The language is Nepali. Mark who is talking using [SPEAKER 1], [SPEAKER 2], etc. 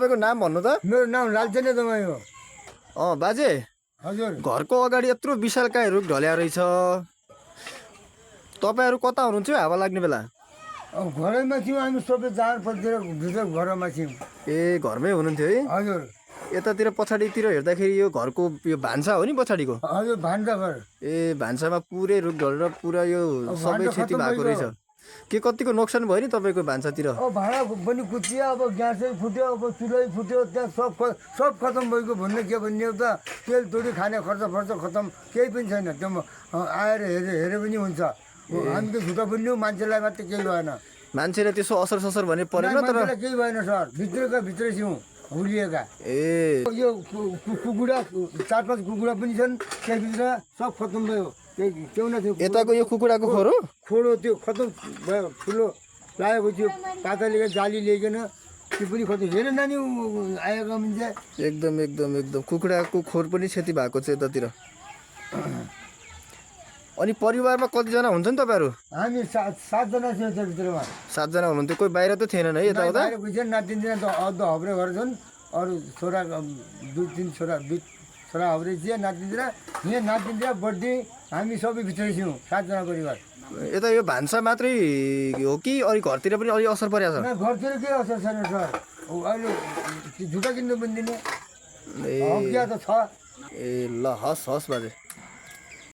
[SPEAKER 1] तपाईँको नाम भन्नु त?
[SPEAKER 2] मेरो नाम लालचन्द्र दमाई हो।
[SPEAKER 1] बाजे
[SPEAKER 2] हजुर।
[SPEAKER 1] घरको अगाडि यत्रो विशालकाय रुख ढल्या रहेछ। तपाईँहरू कता हुनुहुन्थ्यो हावा लाग्ने बेला?
[SPEAKER 2] अब घरैमा थियौँ हामी सबै जाँड पतिर भित्र घरमा थियौँ।
[SPEAKER 1] ए घरमै हुनुहुन्थ्यो है?
[SPEAKER 2] हजुर।
[SPEAKER 1] यतातिर पछाडितिर हेर्दाखेरि यो घरको यो भान्सा हो नि पछाडिको?
[SPEAKER 2] हजुर भान्सा घर।
[SPEAKER 1] ए भान्सामा पुरै रुख ढलेर पुरा यो सबै क्षति भएको रहेछ। के कतिको नोक्सान भयो नि तपाईँको भान्सातिर?
[SPEAKER 2] अब भाँडा पनि कुच्चियो, अब ग्यासै फुट्यो, अब चुल्है फुट्यो, त्यहाँ सब खतम भइगयो। भन्ने के भन्ने त तेल तोडी खाने खर्च खतम, केही पनि छैन। त्यो आएर हेरे पनि हुन्छ। हामी त झुटा बोल्यौँ, मान्छेलाई मात्रै केही भएन।
[SPEAKER 1] मान्छेले त्यसो असर ससर भने परेन तर
[SPEAKER 2] केही भएन सर, भित्रै थियौँ हुलिएका।
[SPEAKER 1] ए
[SPEAKER 2] यो कुकुरा 4-5 कुकुरा पनि छन् त्यहाँभित्र, सब खतम भयो।
[SPEAKER 1] यताको यो कुकुराको
[SPEAKER 2] खोरो त्यो खतम भयो। ठुलो लागेको थियो, पाताले जाली ल्याइकन त्यो पनि खतम। हेर नानी आएको मान्छे
[SPEAKER 1] एकदम कुखुराको खोर पनि क्षति भएको छ यतातिर। अनि परिवारमा कतिजना हुन्छ नि तपाईँहरू?
[SPEAKER 2] हामी 7 जना थियौँ त्यभित्रमा।
[SPEAKER 1] 7 जना हुनुहुन्थ्यो। कोही बाहिर त थिएनन् है यताउता?
[SPEAKER 2] नातिनजना त अझ हब्रे घर छन्। अरू छोरा 2-3 छोरा हब्रे थिए। नातिनजना यहाँ नातिनजना बर्थडे हामी सबै भित्रै थियौँ, 7 जना परिवार।
[SPEAKER 1] यता यो भान्सा मात्रै हो कि अरू घरतिर पनि अलि असर परेको छ?
[SPEAKER 2] घरतिर केही असर छैन सर। अहिले झुटा किन्नु पनि दिने हकिया त छ।
[SPEAKER 1] ए ल हस् बाजे।